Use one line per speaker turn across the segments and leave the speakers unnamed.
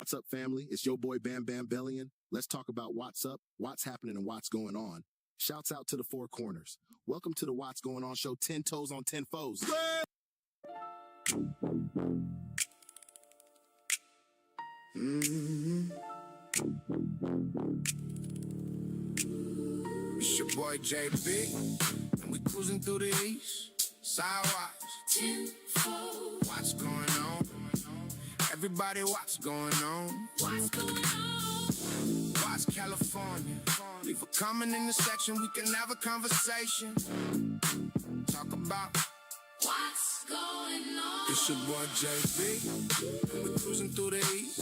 What's up, family? It's your boy Bam Bam Bellion. Let's talk about what's up, what's happening, and what's going on. Shouts out to the four corners. Welcome to the What's Going On show, 10 toes on 10 foes.
It's your boy JB, and we cruising through the east. Sidewise, 10-4. What's going on? Everybody, what's going on? What's going on? Watch California. Leave a comment in the section, we can have a conversation. Talk about what's going on. It's your boy JB, and we cruising through the east.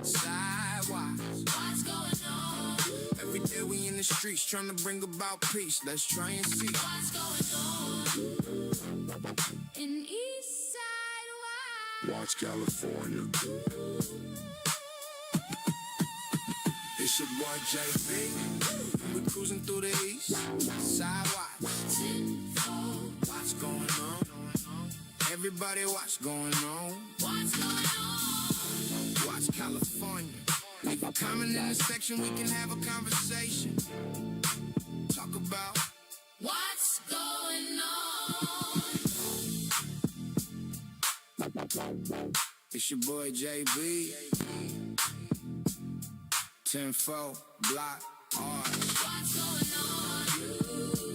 Sidewise, what's going on? Every day we in the streets trying to bring about peace. Let's try and see what's going on in East Side. Watch California. It's your boy JB. We cruising through the east. Sidewise. 10-4. What's going on? Everybody, what's going on? What's going on? Watch California. Leave a comment in the section, we can have a conversation. Talk about what's going on. It's your boy JB. 10-4, block, what's going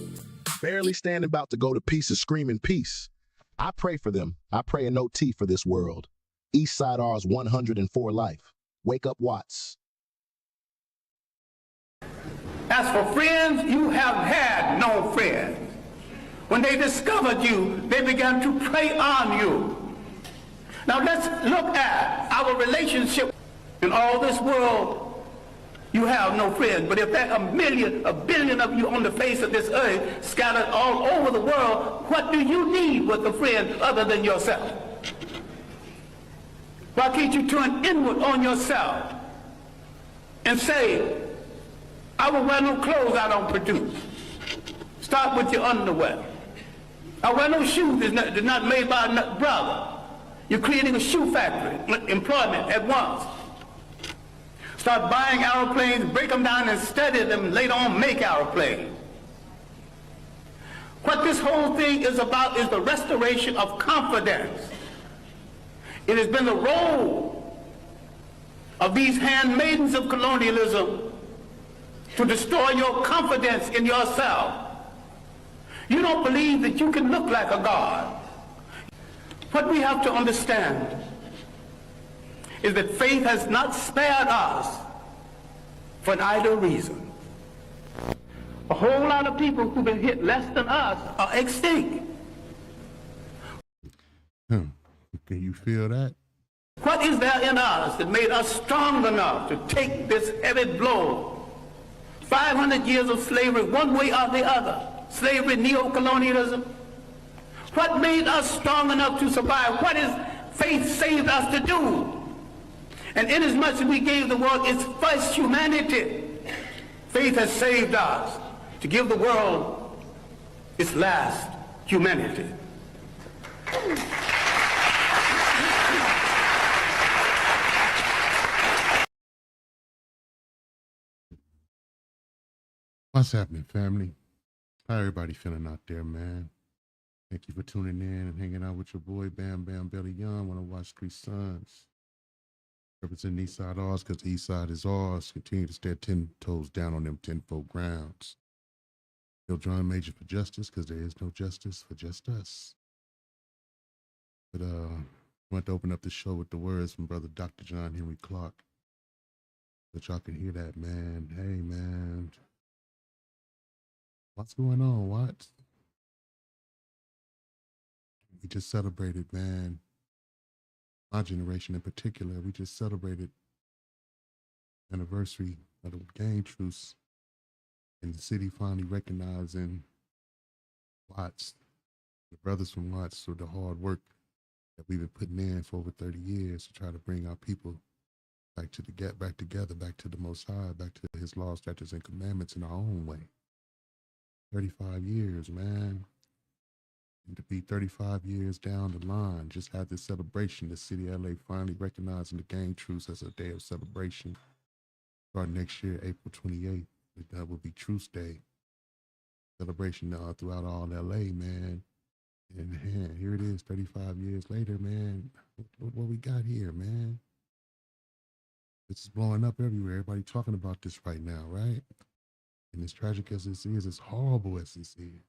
on?
Barely standing about to go to pieces, screaming peace. I pray for them. I pray a no T for this world. East Side R's 104 life. Wake up, Watts.
As for friends, you have had no friends. When they discovered you, they began to prey on you. Now let's look at our relationship. In all this world, you have no friends. But if there are a billion of you on the face of this earth, scattered all over the world, what do you need with a friend other than yourself? Why can't you turn inward on yourself and say, I will wear no clothes I don't produce. Start with your underwear. I wear no shoes that's not made by a brother. You're creating a shoe factory, employment at once. Start buying airplanes, break them down and study them, and later on make airplanes. What this whole thing is about is the restoration of confidence. It has been the role of these handmaidens of colonialism to destroy your confidence in yourself. You don't believe that you can look like a god. What we have to understand is that faith has not spared us for an idle reason. A whole lot of people who've been hit less than us are extinct.
Can you feel that?
What is there in us that made us strong enough to take this heavy blow? 500 years of slavery, one way or the other. Slavery, neo-colonialism. What made us strong enough to survive? What is faith saved us to do? And inasmuch as we gave the world its first humanity, faith has saved us to give the world its last humanity.
What's happening, family? How everybody feeling out there, man? Thank you for tuning in and hanging out with your boy Bam Bam Belly Young. Wanna watch Three Sons. Representing East Side ours because the East Side is ours. Continue to stand 10 toes down on them 10-4 grounds. Still drawing major for justice because there is no justice for just us. But I want to open up the show with the words from Brother Dr. John Henry Clark. So y'all can hear that, man. Hey, man. What's going on? What? We just celebrated, man. My generation in particular, we just celebrated anniversary of the gang truce and the city finally recognizing Watts, the brothers from Watts, for the hard work that we've been putting in for over 30 years to try to bring our people back together, back to the Most High, back to his laws, statutes, and commandments in our own way. 35 years, man. And to be 35 years down the line, just had this celebration, the city of LA finally recognizing the gang truce as a day of celebration. Starting next year, April 28th, that will be Truce Day. Celebration throughout all LA, man. And here it is, 35 years later, man. What we got here, man? This is blowing up everywhere. Everybody talking about this right now, right? And as tragic as this is, as horrible as this is,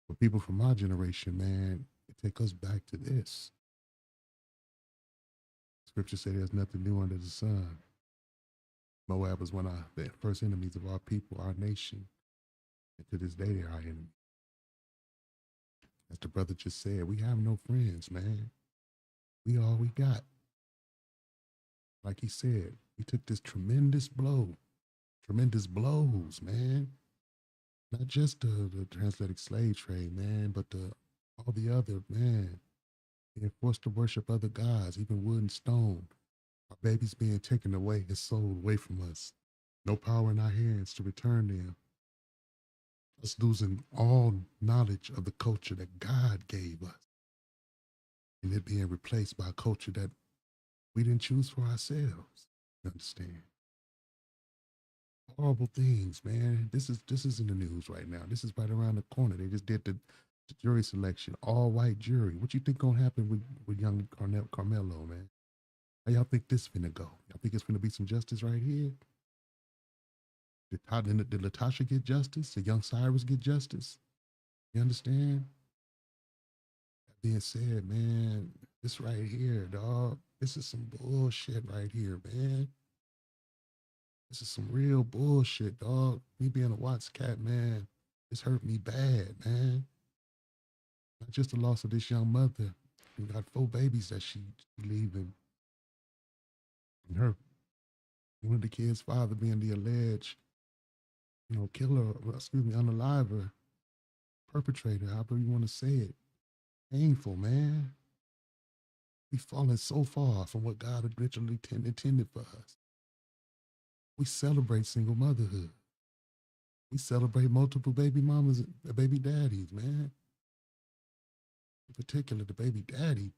for people from my generation, man, it take us back to this. Scripture said there's nothing new under the sun. Moab was one of the first enemies of our people, our nation. And to this day, they're our enemy. As the brother just said, we have no friends, man. We all we got. Like he said, we took this tremendous blows, man. Not just the transatlantic slave trade, man, but all the other, man. Being forced to worship other gods, even wood and stone. Our babies being taken away, his soul away from us. No power in our hands to return them. Us losing all knowledge of the culture that God gave us. And it being replaced by a culture that we didn't choose for ourselves. You understand? Horrible things, man. This is in the news right now. This is right around the corner. They just did the jury selection, all white jury. What you think gonna happen with young Carmelo, man? How y'all think this finna go? Y'all think it's finna be some justice right here? Did Latasha get justice? Did young Cyrus get justice? You understand? That being said, man, this right here, dog, this is some bullshit right here, man. This is some real bullshit, dog. Me being a Watts cat, man, this hurt me bad, man. Not just the loss of this young mother. We got 4 babies that she leaving. And her, one of the kids' father being the alleged, killer, unaliver, perpetrator, however you want to say it. Painful, man. We've fallen so far from what God originally intended for us. We celebrate single motherhood. We celebrate multiple baby mamas and baby daddies, man. In particular, the baby daddies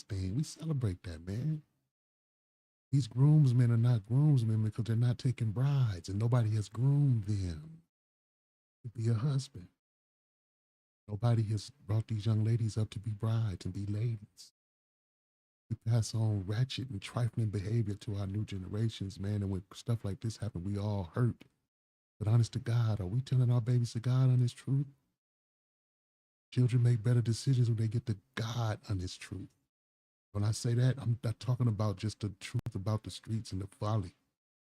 thing. We celebrate that, man. These groomsmen are not groomsmen because they're not taking brides and nobody has groomed them to be a husband. Nobody has brought these young ladies up to be brides and be ladies. We pass on ratchet and trifling behavior to our new generations, man, and when stuff like this happen, we all hurt. But honest to God, are we telling our babies to God on this truth? Children make better decisions when they get to God on this truth. When I say that, I'm not talking about just the truth about the streets and the folly.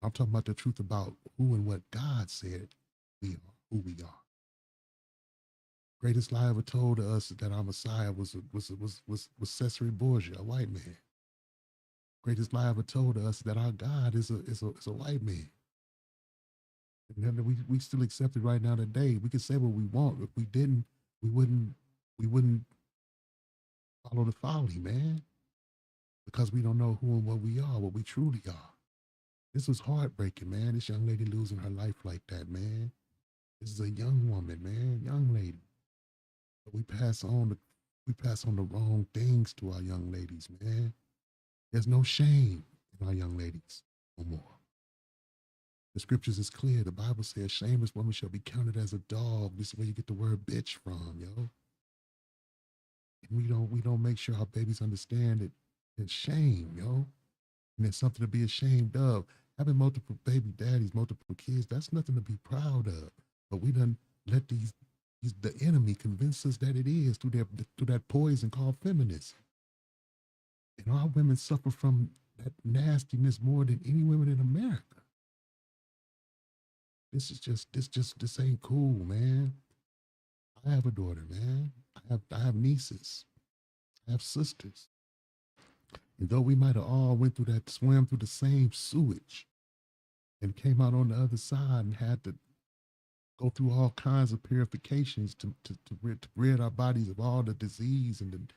I'm talking about the truth about who and what God said we are, who we are. Greatest lie ever told to us that our Messiah was Cesare Borgia, a white man. Greatest lie ever told to us that our God is a white man. And then we still accept it right now today. We can say what we want. If we didn't, we wouldn't follow the folly, man. Because we don't know who and what we are, what we truly are. This was heartbreaking, man. This young lady losing her life like that, man. This is a young woman, man, young lady. But we pass on the wrong things to our young ladies, man. There's no shame in our young ladies no more. The scriptures is clear. The Bible says, shameless woman shall be counted as a dog. This is where you get the word bitch from, yo. And we don't make sure our babies understand that it's shame, yo. And it's something to be ashamed of. Having multiple baby daddies, multiple kids, that's nothing to be proud of. But we done let the enemy convince us that it is through that poison called feminism. And our women suffer from that nastiness more than any women in America. This ain't cool, man. I have a daughter, man. I have nieces. I have sisters. And though we might have all swam through the same sewage and came out on the other side and had to go through all kinds of purifications to rid our bodies of all the disease and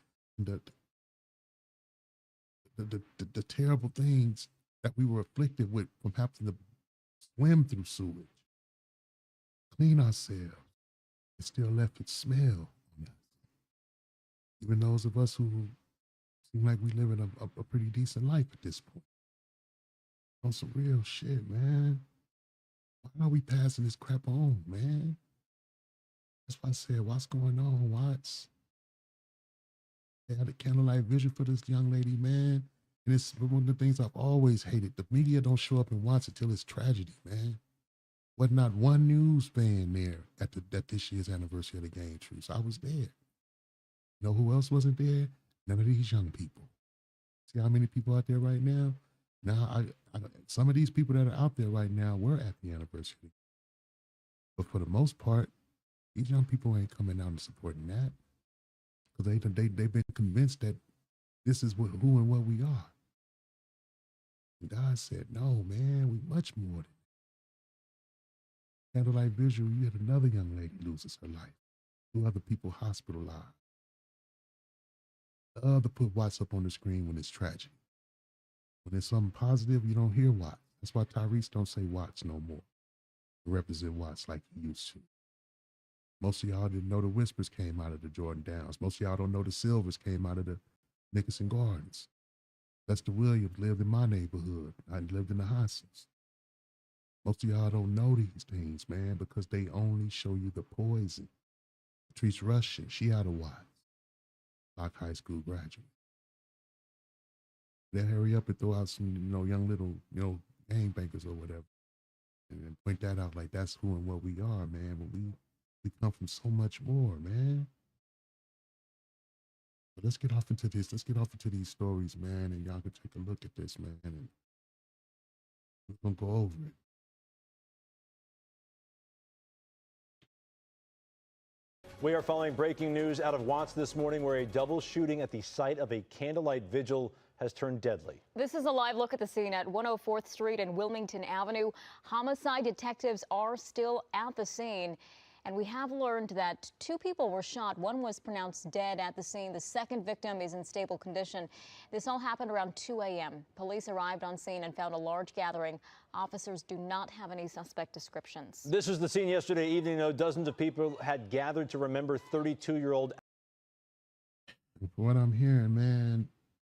the terrible things that we were afflicted with from having to swim through sewage, clean ourselves, and still left its smell Even those of us who seem like we live in a pretty decent life at this point. On some real shit, man. Why are we passing this crap on, man? That's why I said, what's going on, Watts? They had a candlelight vigil for this young lady, man. And it's one of the things I've always hated. The media don't show up and watch until it's tragedy, man. Was not one news fan there at this year's anniversary of the Game Tree. So I was there. You know who else wasn't there? None of these young people. See how many people out there right now? Now, some of these people that are out there right now were at the anniversary. But for the most part, these young people ain't coming out and supporting that. Because they've been convinced that this is who and what we are. And God said, no, man, we much more than that. Candlelight visual, you had another young lady loses her life. 2 other people hospitalized. The other put Watts up on the screen when it's tragic. When it's something positive, you don't hear Watts. That's why Tyrese don't say Watts no more. To represent Watts like he used to. Most of y'all didn't know the Whispers came out of the Jordan Downs. Most of y'all don't know the Silvers came out of the Nickerson Gardens. Lester Williams lived in my neighborhood. I lived in the Hassans. Most of y'all don't know these things, man, because they only show you the poison. Patrice Rushen, she out of Watts. Black high school graduate. They hurry up and throw out some, young little, gangbangers or whatever. And point that out like that's who and what we are, man. But we come from so much more, man. But let's get off into this. Let's get off into these stories, man. And y'all can take a look at this, man. And we're going to go over it.
We are following breaking news out of Watts this morning where a double shooting at the site of a candlelight vigil has turned deadly.
This is a live look at the scene at 104th Street and Wilmington Avenue. Homicide detectives are still at the scene. And we have learned that 2 people were shot. One was pronounced dead at the scene. The second victim is in stable condition. This all happened around 2 a.m. Police arrived on scene and found a large gathering. Officers do not have any suspect descriptions.
This was the scene yesterday evening, though. Dozens of people had gathered to remember 32-year-old.
From what I'm hearing, man,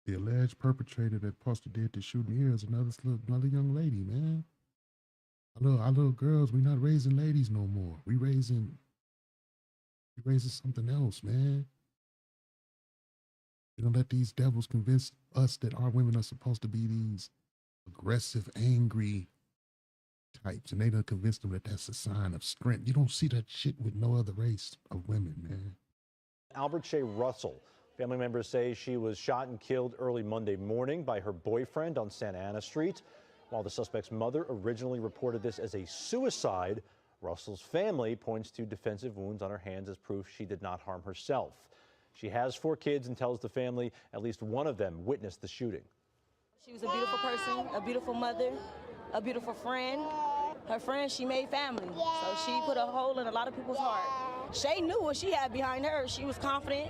the alleged perpetrator that Pastor did the shooting here is another young lady, man. Our little girls, we're not raising ladies no more. We raising something else, man. You don't let these devils convince us that our women are supposed to be these aggressive, angry types, and they done convince them that that's a sign of strength. You don't see that shit with no other race of women, man.
Albert Shea Russell. Family members say she was shot and killed early Monday morning by her boyfriend on Santa Ana Street. While the suspect's mother originally reported this as a suicide, Russell's family points to defensive wounds on her hands as proof she did not harm herself. She has 4 kids and tells the family at least one of them witnessed the shooting.
She was a beautiful person, a beautiful mother, a beautiful friend. Her friend, she made family, so she put a hole in a lot of people's heart. Shay knew what she had behind her. She was confident.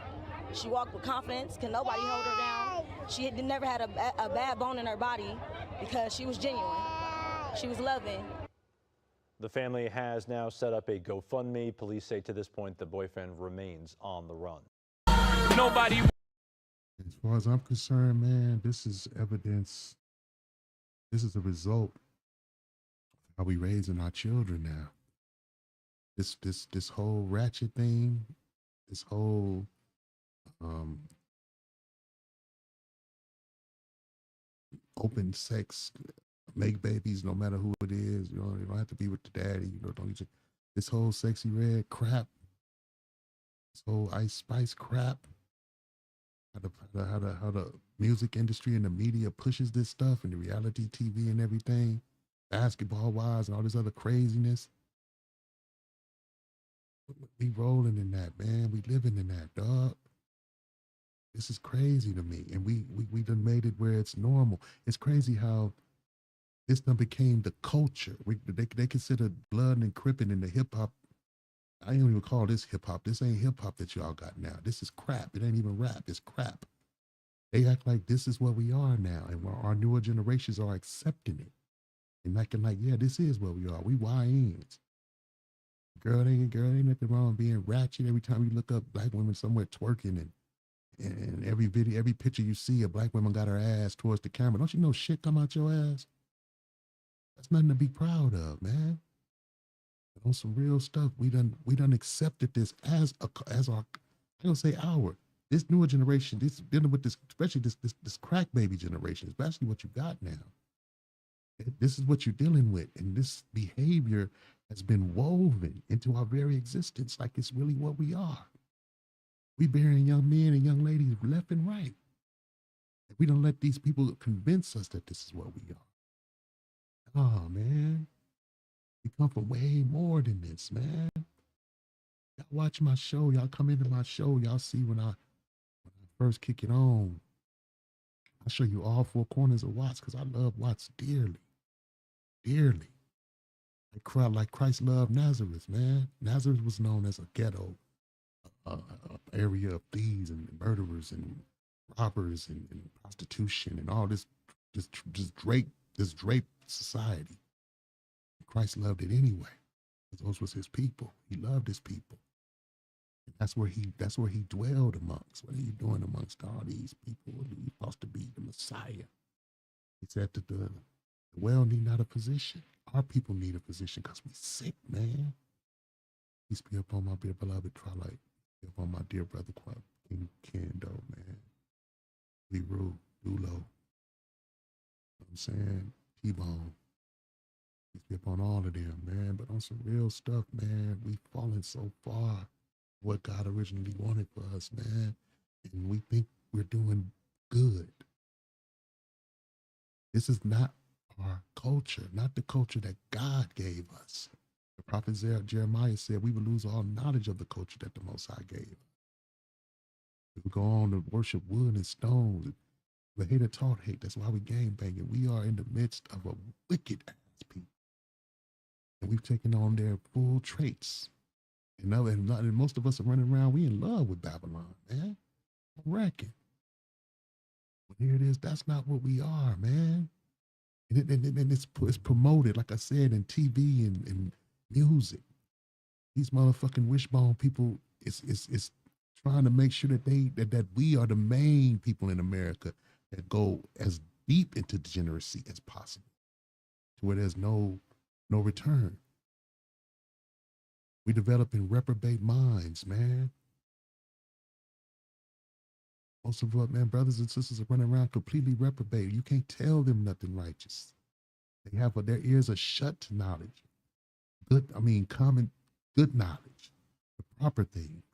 She walked with confidence. Can nobody hold her down? She had never had a bad bone in her body because she was genuine. She was loving.
The family has now set up a GoFundMe. Police say to this point the boyfriend remains on the run.
Nobody.
As far as I'm concerned, man, this is evidence. This is a result of how we raising our children now. This whole ratchet thing, this whole open sex, make babies no matter who it is. You don't have to be with the daddy. Don't use it. This whole sexy red crap, this whole Ice Spice crap. How the music industry and the media pushes this stuff and the reality TV and everything, basketball wise and all this other craziness. We rolling in that, man. We living in that, dog. This is crazy to me. And we done made it where it's normal. It's crazy how this done became the culture. They consider blood and cripping in the hip hop. I ain't even call this hip hop. This ain't hip hop that y'all got now. This is crap. It ain't even rap. It's crap. They act like this is what we are now. And our newer generations are accepting it. And acting like, yeah, this is what we are. We YNs. Girl, ain't nothing wrong with being ratchet every time you look up black women somewhere twerking and And every video, every picture you see, a black woman got her ass towards the camera. Don't you know shit come out your ass? That's nothing to be proud of, man. But on some real stuff, we done accepted this as our, I don't say our, this newer generation, this dealing with this, especially this crack baby generation, especially what you got now. This is what you're dealing with, and this behavior has been woven into our very existence, like it's really what we are. We burying young men and young ladies left and right. And we don't let these people convince us that this is what we are. Oh man, we come from way more than this, man. Y'all watch my show, y'all come into my show, y'all see when I first kick it on, I show you all four corners of Watts because I love Watts dearly, dearly. Like Christ loved Nazareth, man. Nazareth was known as a ghetto, area of thieves and murderers and robbers and prostitution and all this draped society. Christ loved it anyway, because those was his people. He loved his people. And that's where he dwelled amongst. What are you doing amongst all these people? You're supposed to be the Messiah. He said that the well need not a physician. Our people need a physician because we sick, man. Peace be upon my dear beloved Twilight. Be upon my dear brother King Kendo, man. Leroy, Dulo. You know what I'm saying? T-Bone. Peace be upon all of them, man. But on some real stuff, man, we've fallen so far what God originally wanted for us, man. And we think we're doing good. This is not our culture, not the culture that God gave us. The prophet Jeremiah said we would lose all knowledge of the culture that the Most High gave us. We would go on to worship wood and stones. The hater taught hate. That's why we gang banging. We are in the midst of a wicked ass people. And we've taken on their full traits. And most of us are running around, we in love with Babylon, man. I reckon. But here it is, that's not what we are, man. And it's promoted, like I said, in TV and music. These motherfucking wishbone people is trying to make sure that we are the main people in America that go as deep into degeneracy as possible, to where there's no return. We developing reprobate minds, man. Most of us, man, brothers and sisters are running around completely reprobate. You can't tell them nothing righteous. They have their ears are shut to knowledge. Common good knowledge, the proper things.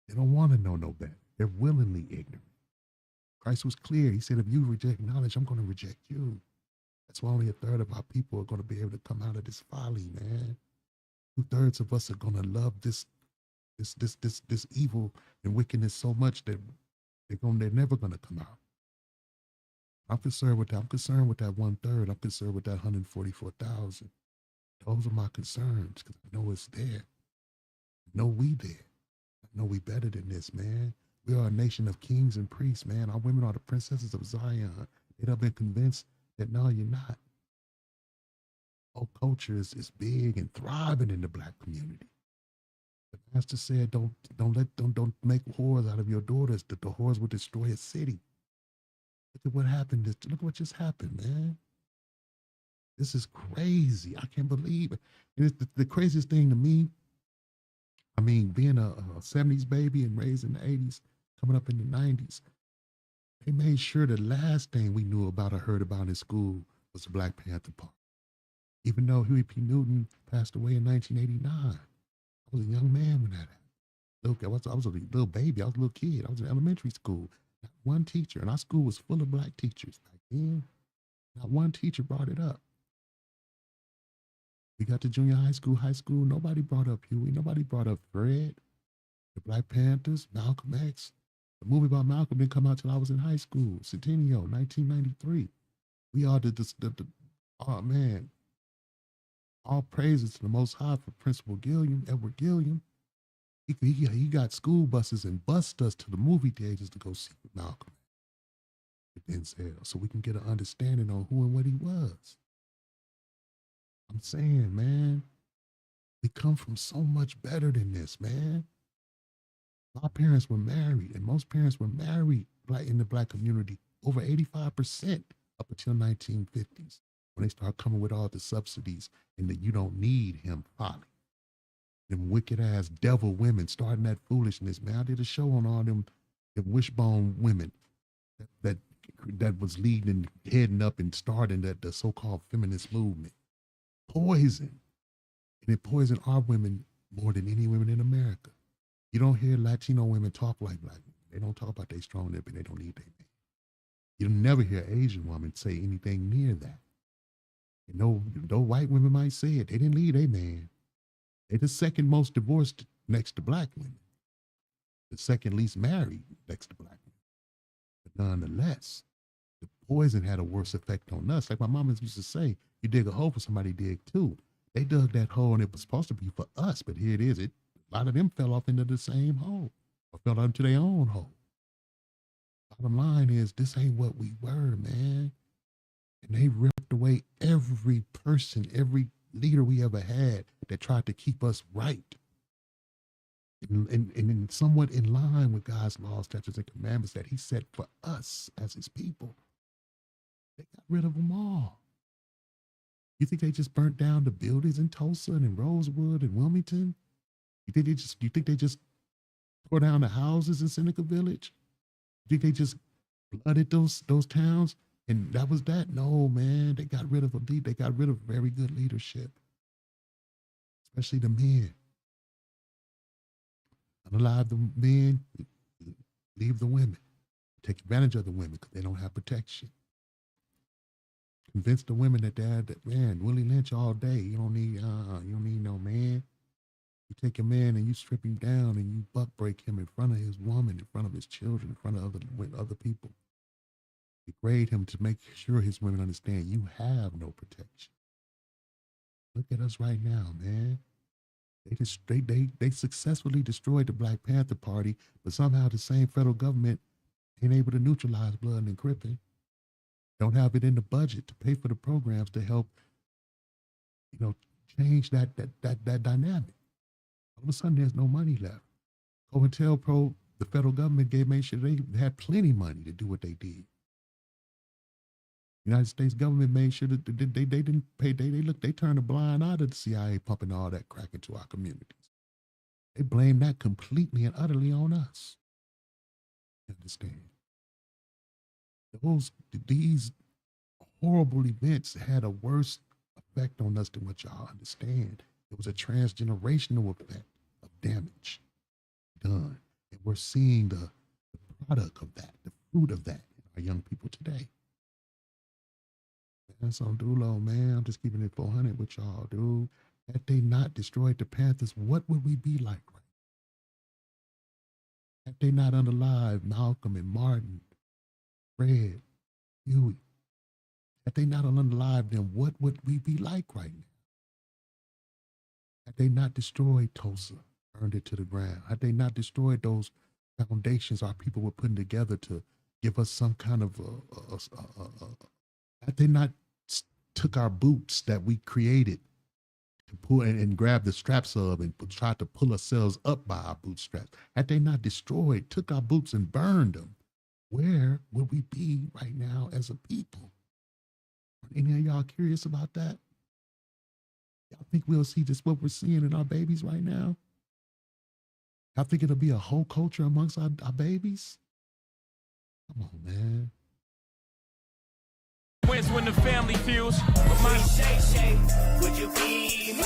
They don't want to know no better. They're willingly ignorant. Christ was clear. He said, if you reject knowledge, I'm going to reject you. That's why only a third of our people are going to be able to come out of this folly, man. 2/3 of us are going to love this evil and wickedness so much that they're never going to come out. I'm concerned with that. I'm concerned with that 1/3. I'm concerned with that 144,000. Those are my concerns because I know it's there. I know we there. I know we better than this, man. We are a nation of kings and priests, man. Our women are the princesses of Zion. They've been convinced that no, you're not. Whole culture is big and thriving in the black community. The master said, don't make whores out of your daughters, that the whores will destroy a city. Look at what happened. Look what just happened, man. This is crazy. I can't believe it. And it's the craziest thing to me. I mean, being a 70s baby and raised in the 80s, coming up in the 90s, they made sure the last thing we knew about or heard about in school was the Black Panther Party. Even though Huey P. Newton passed away in 1989. I was a young man when that happened. I was a little baby. I was a little kid. I was in elementary school. Not one teacher, and our school was full of black teachers back then. Not one teacher brought it up. We got to junior high school, nobody brought up Huey. Nobody brought up Fred, the Black Panthers, Malcolm X. The movie about Malcolm didn't come out till I was in high school. Centennial, 1993. We all did this. Oh, man. All praises to the Most High for Principal Gilliam, Edward Gilliam. He got school buses and bussed us to the movie theaters to go see Malcolm with Denzel, so we can get an understanding on who and what he was. I'm saying, man, we come from so much better than this, man. My parents were married, and most parents were married in the black community, over 85% up until 1950s, when they start coming with all the subsidies and that you don't need him folly. Them wicked ass devil women starting that foolishness, man. I did a show on all them wishbone women that was leading and heading up and starting the so-called feminist movement. Poison. And it poisoned our women more than any women in America. You don't hear Latino women talk like black women. They don't talk about their strong nip and they don't need their man. You'll never hear an Asian woman say anything near that. And no white women might say it. They didn't leave their man. They're the second most divorced next to black women. The second least married next to black women. But nonetheless, the poison had a worse effect on us. Like my mama used to say, you dig a hole for somebody to dig too. They dug that hole and it was supposed to be for us, but here it is. A lot of them fell off into the same hole or fell into their own hole. Bottom line is, this ain't what we were, man. And they ripped away every person, every leader we ever had that tried to keep us right. And somewhat in line with God's laws, statutes, and commandments that he set for us as his people. They got rid of them all. You think they just burnt down the buildings in Tulsa and in Rosewood and Wilmington? You think they just tore down the houses in Seneca Village? You think they just flooded those towns and that was that? No, man. They got rid of they got rid of very good leadership, especially the men. Unalive the men, leave the women. Take advantage of the women because they don't have protection. Convince the women that man, Willie Lynch all day. You don't need no man. You take a man and you strip him down and you buck break him in front of his woman, in front of his children, in front of other people. Degrade him to make sure his women understand you have no protection. Look at us right now, man. They successfully destroyed the Black Panther Party, but somehow the same federal government ain't able to neutralize blood and cripping. Don't have it in the budget to pay for the programs to help, change that dynamic. All of a sudden, there's no money left. COINTELPRO, the federal government made sure they had plenty of money to do what they did. United States government made sure that they didn't pay. They turned a blind eye to the CIA pumping all that crack into our communities. They blame that completely and utterly on us. You understand? These horrible events had a worse effect on us than what y'all understand. It was a transgenerational effect of damage done. And we're seeing the product of that, the fruit of that in our young people today. That's on Dulo, man. I'm just keeping it 400 with y'all, dude. Had they not destroyed the Panthers, what would we be like right now? Had they not unalive Malcolm and Martin, Fred, Huey, had they not unalive them, what would we be like right now? Had they not destroyed Tulsa, burned it to the ground, had they not destroyed those foundations our people were putting together to give us some kind of had they not took our boots that we created to pull and grab the straps of and try to pull ourselves up by our bootstraps, had they not destroyed, took our boots and burned them, where would we be right now as a people? Are any of y'all curious about that? Y'all think we'll see just what we're seeing in our babies right now? Y'all think it'll be a whole culture amongst our babies? Come on, man.
Wins when the family feels. Shay, would you be mine?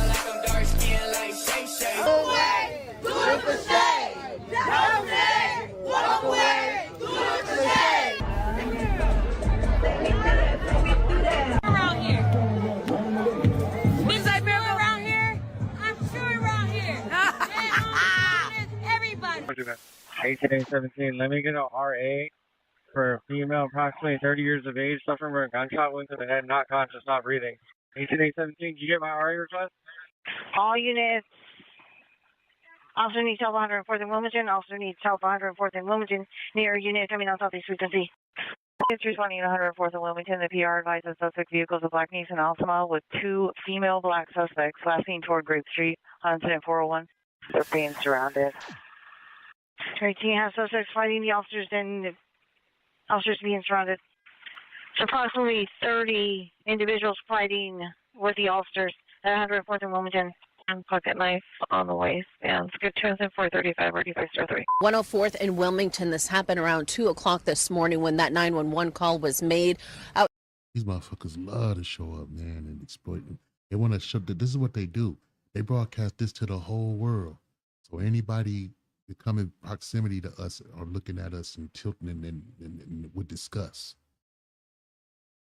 Like I'm dark skin like Shay. Away, do it for Shay. No Shay, walk away, do it for Shay.
Around here. Means I been around here? I'm sure around here. Everybody.
1817, let me get an RA for a female approximately 30 years of age suffering from a gunshot wound to the head, not conscious, not breathing. 18817, did you get my RA request?
All units. Officer needs help 104th and Wilmington. Officer needs help 104th and Wilmington. Near unit coming on southeast frequency. 320 and 104th and Wilmington. The PR advises suspect vehicles of Black Nissan Altima with 2 female black suspects last seen toward Grape Street on incident 401. They're being surrounded. 13 has suspects fighting the officers and the officers being surrounded. So approximately 30 individuals fighting with the officers at 104th and Wilmington. And pocket knife on the waist. And it's good 435 or 3503.
104th and Wilmington. This happened around 2 o'clock this morning when that 911 call was made.
These motherfuckers love to show up, man, and exploit them. They want to show that this is what they do. They broadcast this to the whole world. So anybody that come in proximity to us are looking at us and tilting and with disgust.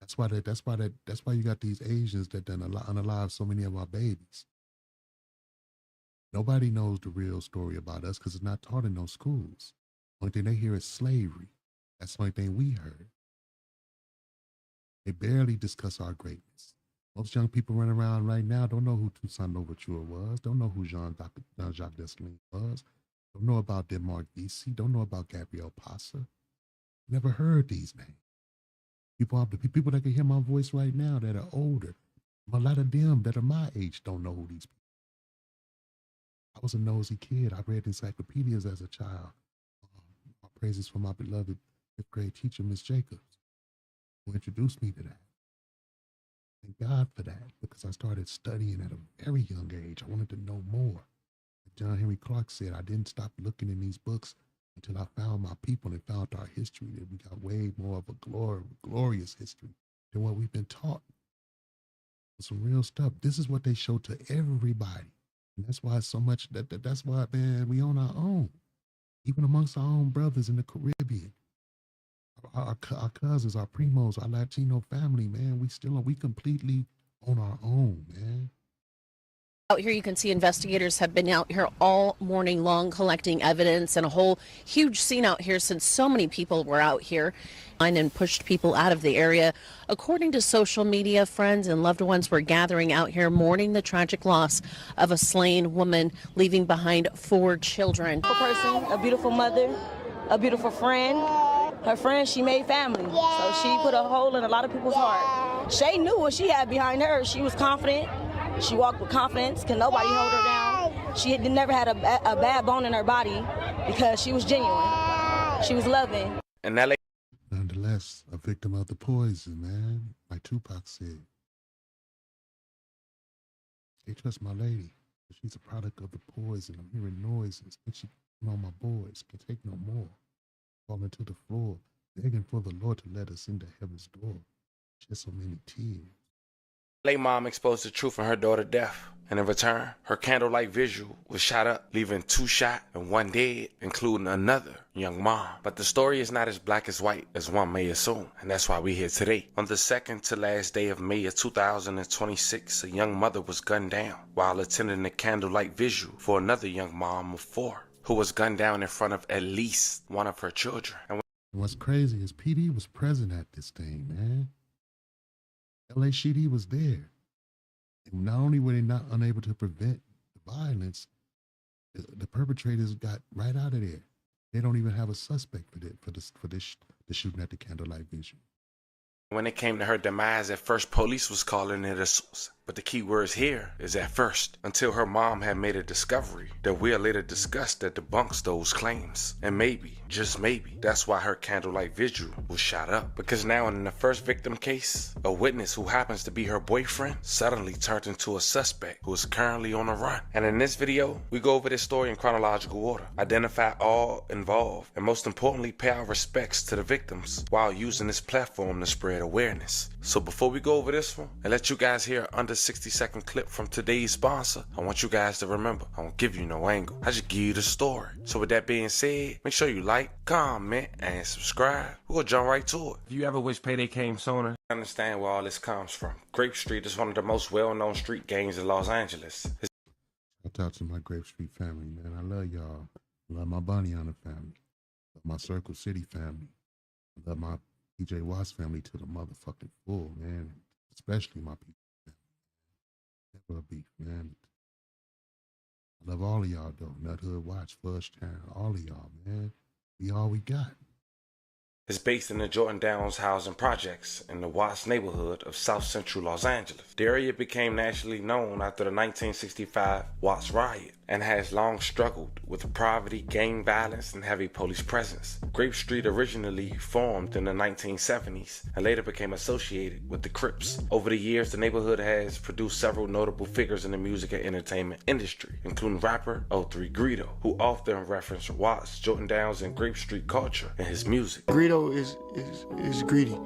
That's why you got these Asians that done unalive so many of our babies. Nobody knows the real story about us because it's not taught in those schools. Only thing they hear is slavery. That's the only thing we heard. They barely discuss our greatness. Most young people running around right now don't know who Toussaint Louverture was, don't know who Jean-Jacques Dessalines was, don't know about Denmark Vesey, don't know about Gabriel Passa. Never heard these names. People that can hear my voice right now that are older, a lot of them that are my age don't know who these people are. I was a nosy kid. I read encyclopedias as a child. My praises for my beloved 5th grade teacher, Miss Jacobs, who introduced me to that. Thank God for that, because I started studying at a very young age. I wanted to know more. Like John Henry Clark said, I didn't stop looking in these books until I found my people and found our history, that we got way more of a glorious history than what we've been taught. Some real stuff. This is what they show to everybody. And that's why it's so much, that's why, man, we on our own. Even amongst our own brothers in the Caribbean. Our cousins, our primos, our Latino family, man, we completely on our own, man.
Out here, you can see investigators have been out here all morning long collecting evidence, and a whole huge scene out here since so many people were out here and pushed people out of the area. According to social media, friends and loved ones were gathering out here mourning the tragic loss of a slain woman, leaving behind 4 children.
A person, a beautiful mother, a beautiful friend. Her friend, she made family, so she put a hole in a lot of people's heart. Shay knew what she had behind her. She was confident. She walked with confidence. Can nobody hold her down? She never had a bad bone in her body because she was genuine. She was loving.
And that
nonetheless, a victim of the poison, man. Like Tupac said. They trust my lady. She's a product of the poison. I'm hearing noises. And she on my boys. Can take no more. Falling to the floor, begging for the Lord to let us into heaven's door. Just so many tears.
late mom exposed the truth on her daughter's death, and in return, her candlelight visual was shot up, leaving 2 shot and 1 dead, including another young mom. But the story is not as black as white as one may assume, and that's why we're here today. On the second to last day of May of 2026, a young mother was gunned down while attending the candlelight visual for another young mom of 4, who was gunned down in front of at least one of her children. And
what's crazy is PD was present at this thing, man. LACD was there. And not only were they not unable to prevent the violence, the perpetrators got right out of there. They don't even have a suspect for the shooting at the candlelight visual.
when it came to her demise, at first police was calling it a suicide. But the key words here is at first, until her mom had made a discovery that we'll later discuss that debunks those claims. And maybe, just maybe, that's why her candlelight vigil was shot up. Because now in the first victim case, a witness who happens to be her boyfriend suddenly turned into a suspect who is currently on the run. And in this video, we go over this story in chronological order, identify all involved, and most importantly, pay our respects to the victims while using this platform to spread awareness. So before we go over this one and let you guys hear under 60-second clip from today's sponsor, I want you guys to remember, I don't give you no angle, I just give you the story. So with that being said, make sure you like, comment, and subscribe. We'll jump right to it. If you ever wish payday came sooner, understand where all this comes from. Grape Street is one of the most well-known street gangs in Los Angeles.
Shout out to my Grape Street family, man. I love y'all. I love my Bonniana family. I love my Circle City family. I love my PJ Watts family to the motherfucking full, man. Especially my people. Never a beef, man. I love all of y'all, though. Nut Hood Watch, Fudge Town, all of y'all, man. We all we got.
is based in the Jordan Downs housing projects in the Watts neighborhood of South Central Los Angeles. The area became nationally known after the 1965 Watts riot and has long struggled with poverty, gang violence, and heavy police presence. Grape Street originally formed in the 1970s and later became associated with the Crips. Over the years, the neighborhood has produced several notable figures in the music and entertainment industry, including rapper 03 Greedo, who often referenced Watts, Jordan Downs, and Grape Street culture in his music.
Greedo is greedy.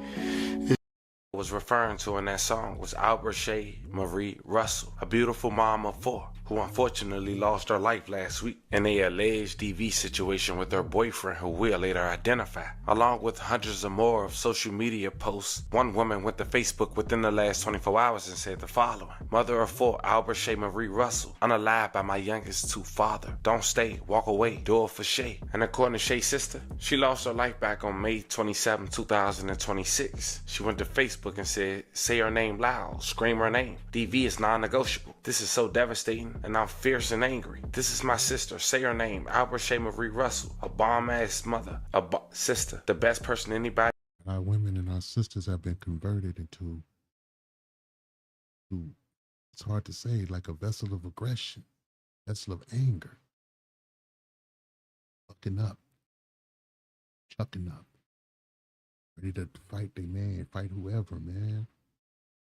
Was referring to in that song was Albert Shea Marie Russell, a beautiful mom of four, who unfortunately lost her life last week in a alleged DV situation with her boyfriend, who we'll later identify. Along with hundreds or more of social media posts, one woman went to Facebook within the last 24 hours and said the following: "Mother of four, Albert Shea Marie Russell, unalive by my youngest two father. Don't stay, walk away, do it for Shay." And according to Shay's sister, she lost her life back on May 27, 2026. She went to Facebook and said, "Say her name loud, scream her name. DV is non-negotiable. This is so devastating, and I'm fierce and angry. This is my sister. Say her name, Albert Shea Marie Russell, a bomb-ass mother, sister, the best person anybody."
Our women and our sisters have been converted into, it's hard to say, like a vessel of aggression, vessel of anger. Fucking up, chucking up, ready to fight their man, fight whoever, man.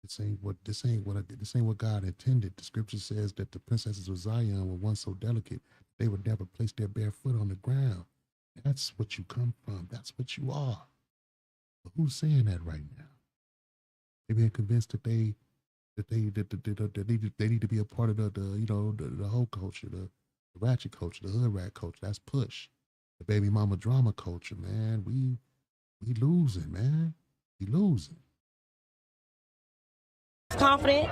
This ain't what God intended. The scripture says that the princesses of Zion were once so delicate they would never place their bare foot on the ground. That's what you come from. That's what you are. But who's saying that right now? They've been convinced that they need to be a part of the whole culture, the ratchet culture, the hood rat culture. That's push. The baby mama drama culture, man. We losing, man. We losing.
Confident.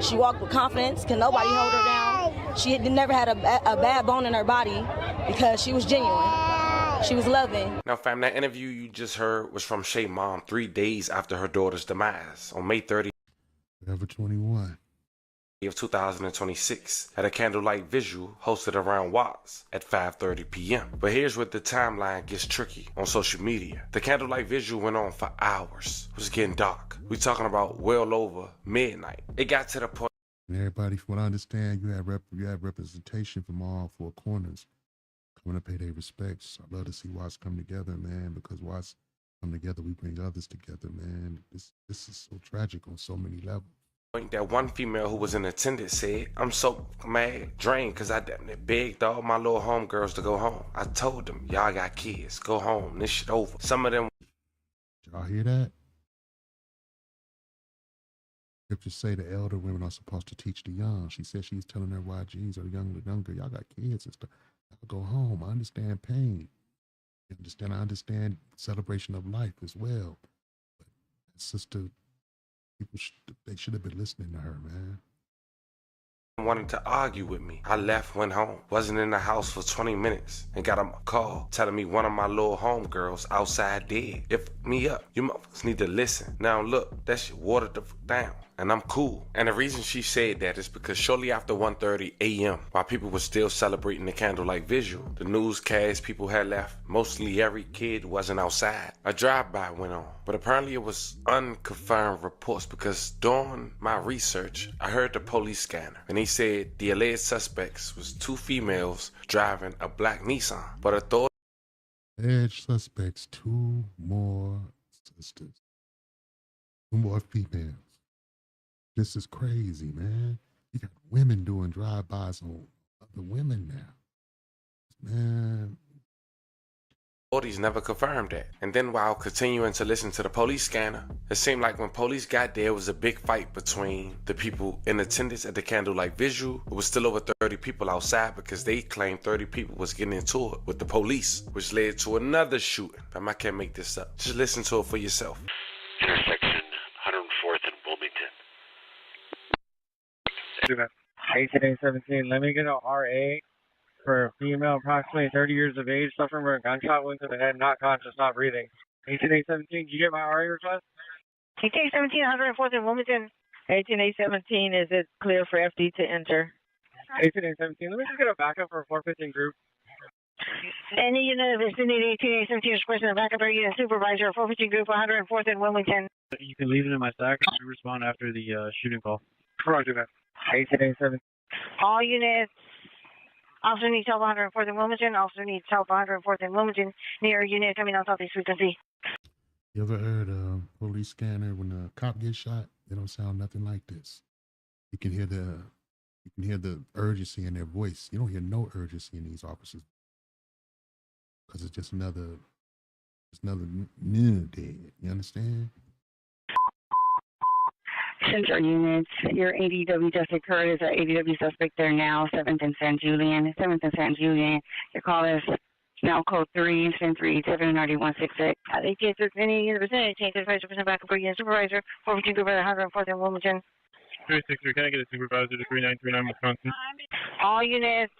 She walked with confidence. Can nobody hold her down? She never had a bad bone in her body because she was genuine. She was loving.
Now, fam, that interview you just heard was from Shay's mom 3 days after her daughter's demise on May 30th.
Forever 21.
Of 2026 at a candlelight visual hosted around Watts at 5:30 p.m. But here's where the timeline gets tricky on social media. The candlelight visual went on for hours. It was getting dark. We're talking about well over midnight. It got to the point.
And everybody, from what I understand, you have representation from all four corners coming to pay their respects. I love to see Watts come together, man, because Watts come together, we bring others together, man. This is so tragic on so many levels.
That one female who was in attendance said, "I'm so mad, drained, because I begged all my little homegirls to go home. I told them, y'all got kids, go home, this shit over." Some of them.
Y'all hear that? Scriptures say the elder women are supposed to teach the young. She said she's telling her YGs or the younger, y'all got kids and stuff. Y'all go home. I understand pain. I understand celebration of life as well. But sister, they should have been listening to her, man.
Wanted to argue with me. I left, went home, wasn't in the house for 20 minutes and got a call telling me one of my little homegirls outside dead. If me up, you motherfuckers need to listen. Now look, that shit watered the fuck down and I'm cool. And the reason she said that is because shortly after 1:30 a.m., while people were still celebrating the candlelight visual, the newscast people had left. Mostly every kid wasn't outside. A drive-by went on, but apparently it was unconfirmed reports because during my research, I heard the police scanner and he said the alleged suspects was 2 females driving a black Nissan, but authorities.
Alleged suspects, 2 more sisters, 2 more females. This is crazy, man. You got women doing drive-bys on other women now. Man.
Authorities never confirmed that. And then while continuing to listen to the police scanner, it seemed like when police got there, it was a big fight between the people in attendance at the candlelight visual. It was still over 30 people outside because they claimed 30 people was getting into it with the police, which led to another shooting. I can't make this up. Just listen to it for yourself.
Intersection 104th and Wilmington.
18-17, let me get an RA for a female approximately 30 years of age suffering from a gunshot wound to the head, not conscious, not breathing. 18-17, did you get my RA request?
18-17, 104th and Wilmington.
18-17, is it clear for FD to enter?
18-17, let me just get a backup for a 415 group.
Any unit vicinity 1817 is requesting a backup area unit supervisor, 415 Group 104th in Wilmington.
You can leave it in my stack. We respond after the shooting call. Roger that. 1887.
All units. Officer needs help 104th in Wilmington. Officer needs help 104th in Wilmington. Near unit coming on southeast frequency.
You ever heard a police scanner when a cop gets shot? They don't sound nothing like this. You can hear the urgency in their voice. You don't hear no urgency in these officers because it's just another new dead. You understand?
Central units, your ADW just occurred. Is an ADW suspect there now, 7th and San Julian. 7th and San Julian. Your call is now code 3, SIN 3879166. They take this any in the vicinity, take this vice president back up again, supervisor, 415 Group 104th in Wilmington.
363, can I get a supervisor to 3939 Wisconsin?
All units.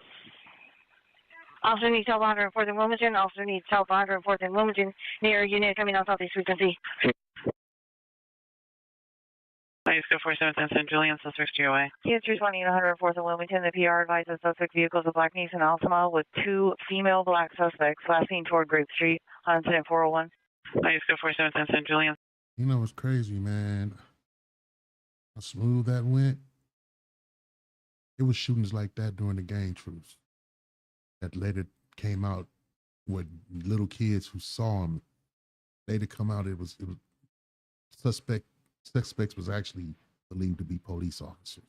Officer needs help 104th in Wilmington. Officer needs help 104th in Wilmington. Near unit coming on southeast frequency.
Please go 47th and San Julian, suspects GOA.
Unit 320 and 104th in Wilmington. The PR advises suspect vehicles of black Nissan Altima with 2 female black suspects last seen toward Grape Street on incident 401.
Please go 47th and San Julian.
You know what's crazy, man? How smooth that went. It was shootings like that during the gang truce that later came out with little kids who saw him. Later come out, it was suspects was actually believed to be police officers.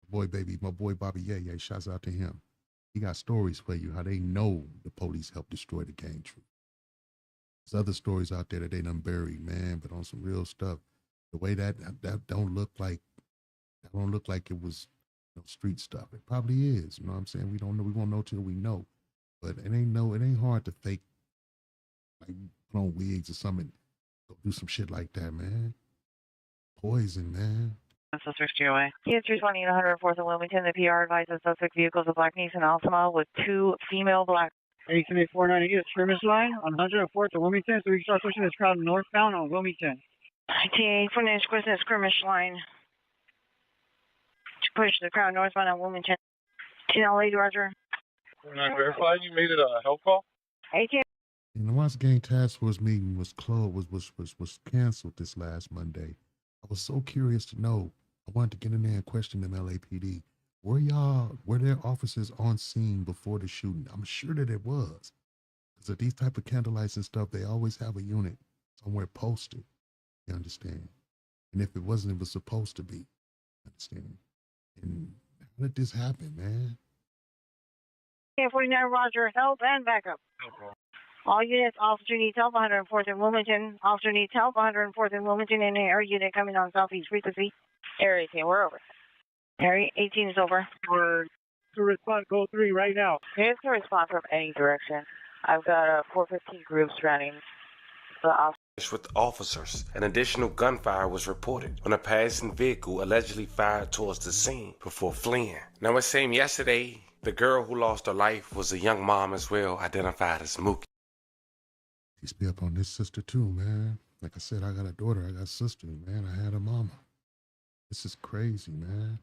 My boy Bobby Ye, shouts out to him. He got stories for you, how they know the police helped destroy the gang truce. There's other stories out there that they done buried, man, but on some real stuff. The way that don't look like it was street stuff. It probably is. You know what I'm saying? We don't know. We won't know till we know. But it ain't hard to fake, like put on wigs or something. Go do some shit like that, man. Poison, man.
Suspects GOA.
Unit 320 and 104th in Wilmington. The PR advises suspect vehicles of black Nissan Altima with 2 female black.
878-498, skirmish line on 104th in Wilmington. So we start pushing this crowd northbound on Wilmington.
TA 49 requesting a skirmish line to push the crowd northbound on Wilmington. 10-8, Roger.
Can I verify you made it a help call?
18.
The Watts Gang Task Force meeting was closed, was canceled this last Monday. I was so curious to know. I wanted to get in there and question them LAPD. Were there officers on scene before the shooting? I'm sure that it was. Because of these type of candlelights and stuff, they always have a unit somewhere posted. You understand? And if it wasn't, it was supposed to be. Understand? And how did this happen, man?
49, Roger. Help and backup.
Okay.
All units, officer needs help 104th in Wilmington. Officer needs help 104th in Wilmington. And air unit coming on southeast frequency. Area 18, we're over. Area 18 is over.
We're to respond code 3 right now.
Here's the response from any direction. I've got a 415 group surrounding the office.
With officers, an additional gunfire was reported when a passing vehicle allegedly fired towards the scene before fleeing. Now, it seemed yesterday the girl who lost her life was a young mom as well, identified as Mookie.
He's be up on this sister too, man. Like I said, I got a daughter, I got a sister, man. I had a mama. This is crazy, man.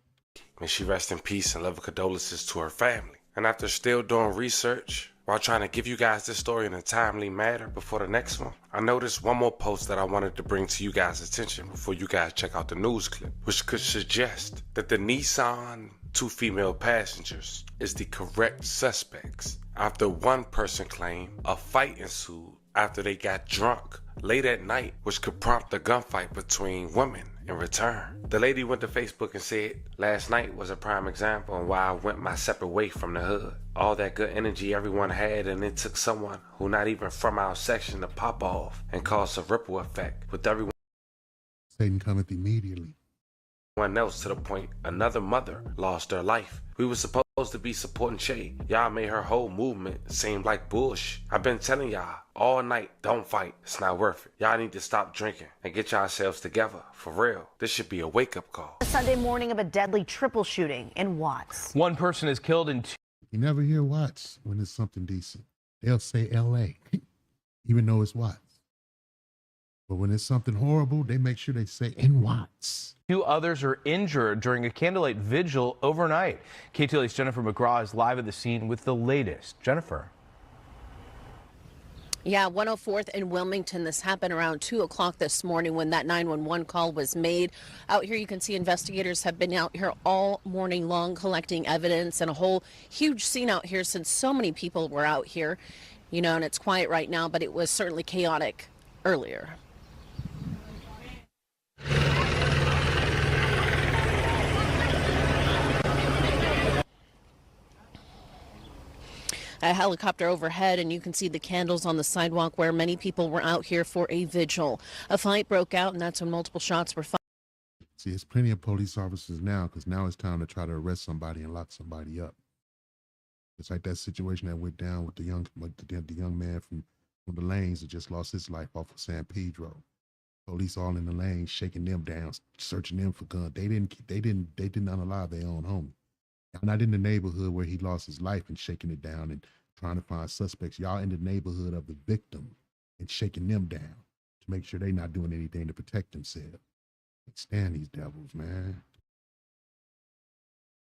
May she rest in peace and love and condolences to her family. And after still doing research, while trying to give you guys this story in a timely manner before the next one, I noticed one more post that I wanted to bring to you guys' attention before you guys check out the news clip, which could suggest that the Nissan 2 female passengers is the correct suspects after one person claimed a fight ensued after they got drunk late at night, which could prompt a gunfight between women in return. The lady went to Facebook and said, "Last night was a prime example of why I went my separate way from the hood. All that good energy everyone had, and it took someone who not even from our section to pop off and cause a ripple effect with everyone
Satan cometh immediately.
else, to the point another mother lost her life. We were supposed to be supporting Shay. Y'all made her whole movement seem like bullshit. I've been telling y'all all night, don't fight. It's not worth it. Y'all need to stop drinking and get yourselves together. For real. This should be a wake-up call."
Sunday morning of a deadly triple shooting in Watts.
One person is killed and
You never hear Watts when it's something decent. They'll say LA, even though it's Watts. But when it's something horrible, they make sure they say in Watts.
2 others are injured during a candlelight vigil overnight. KTLA's Jennifer McGraw is live at the scene with the latest. Jennifer.
Yeah, 104th in Wilmington. This happened around 2 o'clock this morning when that 911 call was made. Out here, you can see investigators have been out here all morning long collecting evidence, and a whole huge scene out here since so many people were out here. You know, and it's quiet right now, but it was certainly chaotic earlier. A helicopter overhead, and you can see the candles on the sidewalk where many people were out here for a vigil. A fight broke out, and that's when multiple shots were fired.
See, there's plenty of police officers now, because now it's time to try to arrest somebody and lock somebody up. It's like that situation that went down with the young man from the lanes that just lost his life off of San Pedro. Police all in the lane, shaking them down, searching them for guns. They didn't unalive their own homie. Y'all not in the neighborhood where he lost his life and shaking it down and trying to find suspects. Y'all in the neighborhood of the victim and shaking them down to make sure they're not doing anything to protect themselves. Can't stand these devils, man.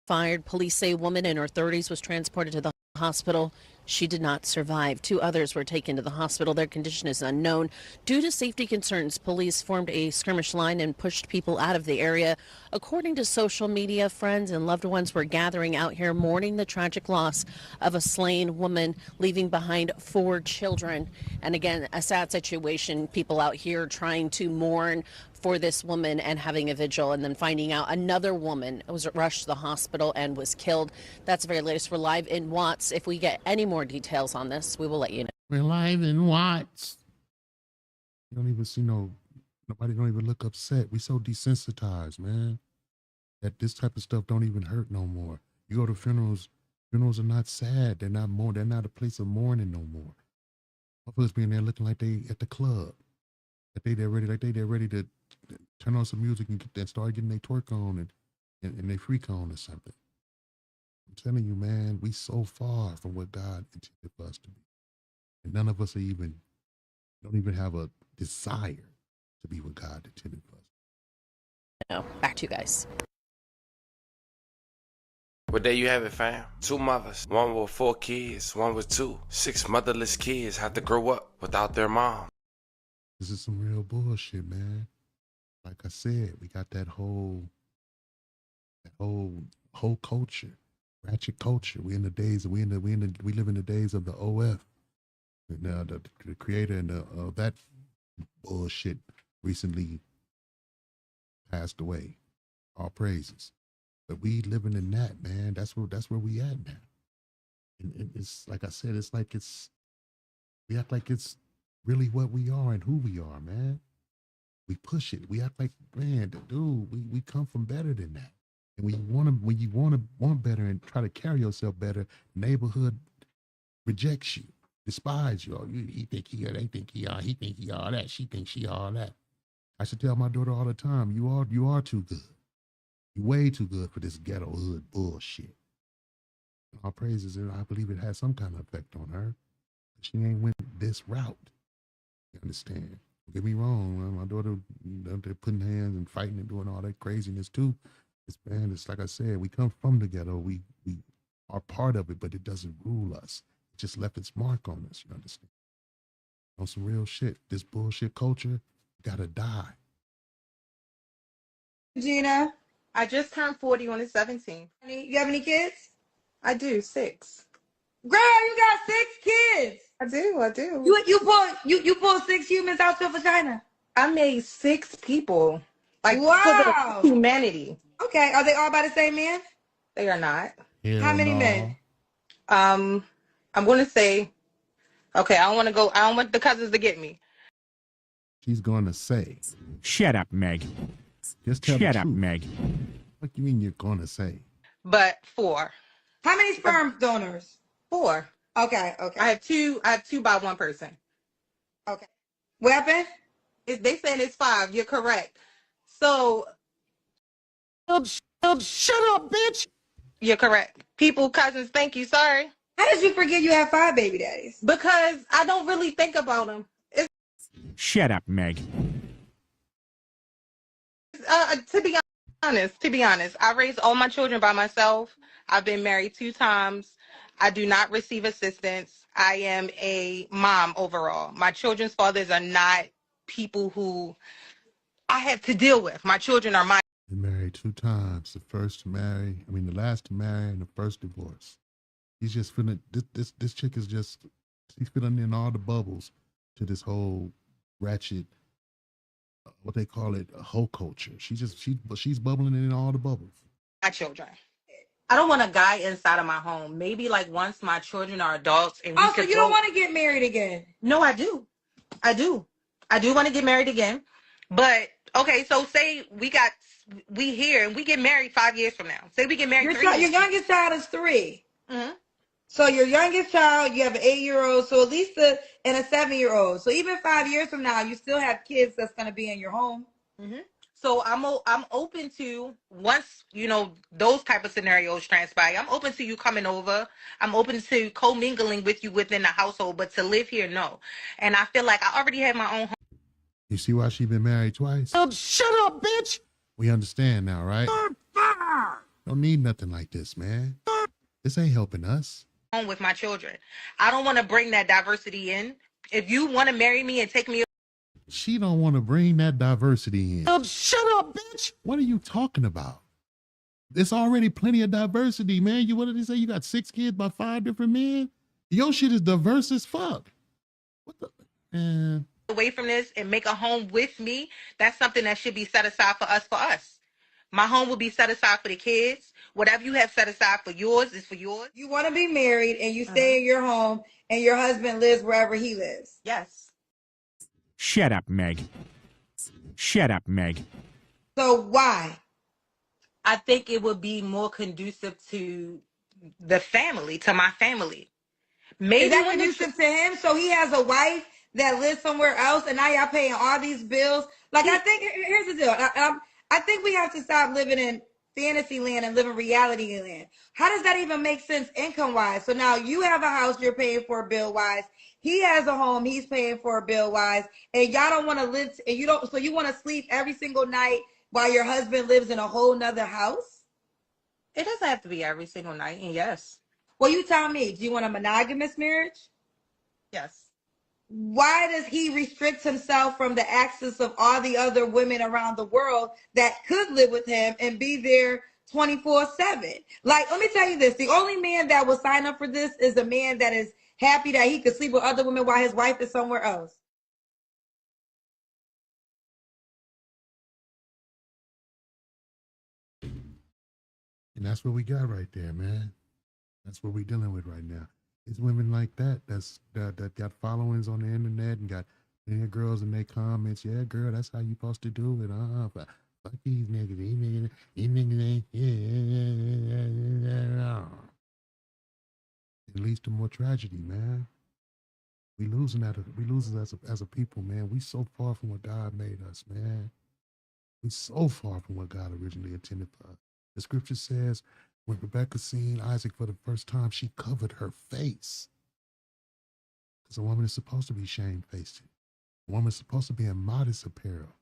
Fired. Police say a woman in her 30s was transported to the hospital. She did not survive. 2 others were taken to the hospital. Their condition is unknown. Due to safety concerns, police formed a skirmish line and pushed people out of the area. According to social media, friends and loved ones were gathering out here mourning the tragic loss of a slain woman, leaving behind 4 children. And again, a sad situation. People out here trying to mourn for this woman and having a vigil, and then finding out another woman was rushed to the hospital and was killed. That's the very latest. We're live in Watts. If we get any more details on this, we will let you know.
We're live in Watts. You don't even see nobody don't even look upset. We so desensitized, man, that this type of stuff don't even hurt no more. You go to funerals are not sad. They're not a place of mourning no more. Motherfuckers being there looking like they at the club. They're ready to turn on some music and start getting their twerk on and they freak on or something. I'm telling you, man, we so far from what God intended for us to be. And none of us don't even have a desire to be what God intended for us.
No, back to you guys.
Well, there you have it, fam. 2 mothers, one with 4 kids, one with 2. 6 motherless kids had to grow up without their mom.
This is some real bullshit, man. Like I said, we got that whole culture, ratchet culture. We live in the days of the OF. And now the creator and that bullshit recently passed away. All praises. But we living in that, man. That's where we at now. And it's like I said, we act like it's really what we are and who we are, man. We push it. We act like, man, dude, we come from better than that. And when you want better and try to carry yourself better, neighborhood rejects you, despise you. He think he, they think he are, he think he all that, she thinks she all that. I should tell my daughter all the time, you are too good. You're way too good for this ghetto hood bullshit. All praises, and I believe it has some kind of effect on her. She ain't went this route. You understand? Don't get me wrong, my daughter, they're putting hands and fighting and doing all that craziness too. It's like I said, we come from the ghetto. We are part of it, but it doesn't rule us. It just left its mark on us, you understand? On some real shit. This bullshit culture gotta die.
Gina, I just turned 40 on the 17th. You have any kids? I do, 6. Girl, you got 6 kids. I do. You pulled 6 humans out your vagina. I made 6 people. Like, wow. For the humanity. Okay, are they all by the same man? They are not.
Hell
How many
no.
men? I'm gonna say, okay, I don't want the cousins to get me.
She's gonna say.
Shut up, Meg.
Just tell
Shut
the
up,
truth.
Meg.
What you mean you're gonna say?
But 4. How many sperm donors? 4. Okay. I have 2 by one person. Okay. Weapon? They saying it's 5. You're correct. So shut up, bitch. You're correct. People, cousins, thank you. Sorry. How did you forget you have 5 baby daddies? Because I don't really think about them.
Shut up, Meg.
To be honest, I raised all my children by myself. I've been married 2 times. I do not receive assistance. I am a mom overall. My children's fathers are not people who I have to deal with. My children are mine.
Been married 2 times. The last to marry and the first divorce. He's just feeling, this chick is just, she's filling in all the bubbles to this whole ratchet, what they call it, a hoe culture. She's bubbling in all the bubbles.
My children. I don't want a guy inside of my home. Maybe like once my children are adults and we could. You don't want to get married again? No, I do. I do want to get married again. But okay, so say we here and we get married 5 years from now. Say we get married. Your youngest child is 3. Mm-hmm. So your youngest child, you have an 8-year-old, so at least and a 7-year-old. So even 5 years from now, you still have kids that's going to be in your home. Mm-hmm. So I'm open to, once those type of scenarios transpire, I'm open to you coming over. I'm open to commingling with you within the household, but to live here, no. And I feel like I already have my own home.
You see why she been married twice?
Shut up, bitch!
We understand now, right? Don't need nothing like this, man. This ain't helping us.
Home with my children. I don't want to bring that diversity in. If you want to marry me and take me,
She don't want to bring that diversity in.
Shut up, bitch!
What are you talking about? There's already plenty of diversity, man. What did they say? You got 6 kids by 5 different men? Your shit is diverse as fuck. What the, man?
Away from this and make a home with me, that's something that should be set aside for us. My home will be set aside for the kids. Whatever you have set aside for yours is for yours. You want to be married and you stay in your home and your husband lives wherever he lives. Yes.
Shut up, Meg. Shut up, Meg.
So why? I think it would be more conducive to the family, to my family. Maybe is that conducive to him? So he has a wife that lives somewhere else, and now y'all paying all these bills. Like, I think here's the deal. I think we have to stop living in fantasy land and live in reality land. How does that even make sense income wise? So now you have a house you're paying for bill wise. He has a home he's paying for bill wise, and y'all don't want to live. And you don't. So you want to sleep every single night while your husband lives in a whole nother house? It doesn't have to be every single night. And yes. Well, you tell me. Do you want a monogamous marriage? Yes. Why does he restrict himself from the access of all the other women around the world that could live with him and be there 24/7? Like, let me tell you this. The only man that will sign up for this is a man that is happy that he could sleep with other women while his wife is somewhere else.
And that's what we got right there, man. That's what we're dealing with right now. It's women like that that got followings on the internet and got many girls in their comments. Yeah, girl, that's how you supposed to do it. Fuck these niggas. These niggas ain't. It leads to more tragedy, man. We losing as a people, man. We so far from what God made us, man. We so far from what God originally intended for us. The scripture says, when Rebecca seen Isaac for the first time, she covered her face. Because a woman is supposed to be shamefaced. A woman is supposed to be in modest apparel.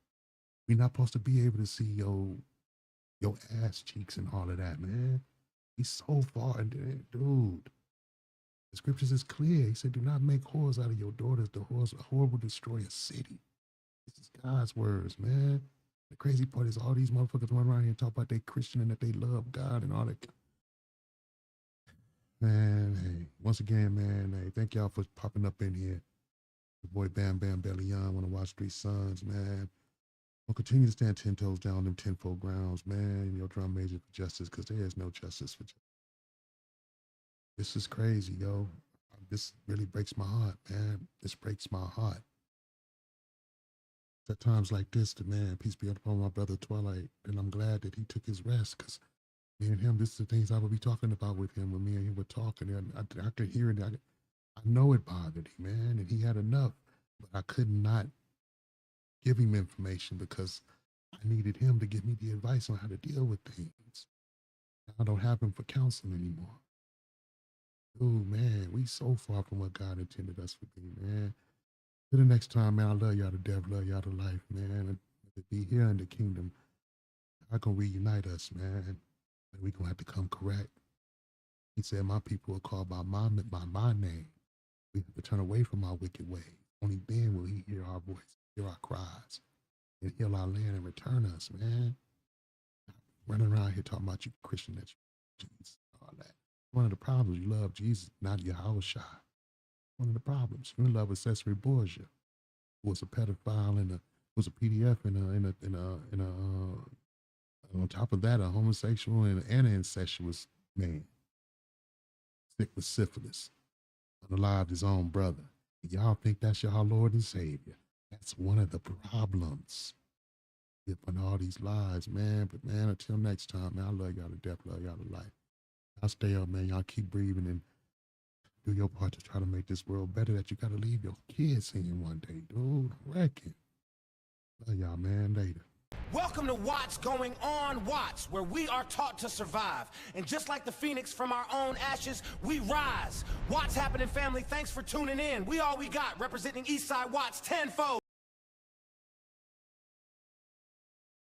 We're not supposed to be able to see your ass cheeks and all of that, man. He's so far, dude. The scriptures is clear. He said, do not make whores out of your daughters. A whore will destroy a city. This is God's words, man. The crazy part is all these motherfuckers run around here and talk about they Christian and that they love God and all that. Man, hey, once again, man, hey, thank y'all for popping up in here. The boy Bam Bam Belly Young, want to watch Three Sons, man. We'll continue to stand 10 toes down them tenfold grounds, man. Your drum major for justice, because there is no justice for justice. This is crazy, yo. This really breaks my heart, man. This breaks my heart. At times like this, the man, peace be upon my brother Twilight, and I'm glad that he took his rest, because me and him, this is the things I would be talking about with him when me and him were talking, and I could hear it. I know it bothered him, man, and he had enough, but I could not give him information because I needed him to give me the advice on how to deal with things. I don't have him for counseling anymore. Ooh, man, we so far from what God intended us to be, man. Till the next time, man, I love y'all to death, love y'all to life, man. And to be here in the kingdom not gonna reunite us, man. We're gonna have to come correct. He said, my people are called by my name. We have to turn away from our wicked ways. Only then will he hear our voice, hear our cries, and heal our land and return us, man. Running around here talking about you Christian, that you Jesus, all that. One of the problems, you love Jesus, not Yahushua. One of the problems, you in love with Cesare Borgia, who was a pedophile and was a PDF on top of that, a homosexual and an incestuous man, sick with syphilis, unalived his own brother. Y'all think that's your Lord and Savior? That's one of the problems. On all these lies, man. But man, until next time, man, I love y'all to death, love y'all to life. Y'all stay up, man. Y'all keep breathing and do your part to try to make this world better that you got to leave your kids in one day, dude. I reckon. Love y'all, man. Later.
Welcome to What's Going On, Watts, where we are taught to survive. And just like the phoenix from our own ashes, we rise. What's happening, family? Thanks for tuning in. We all we got, representing Eastside Watts tenfold.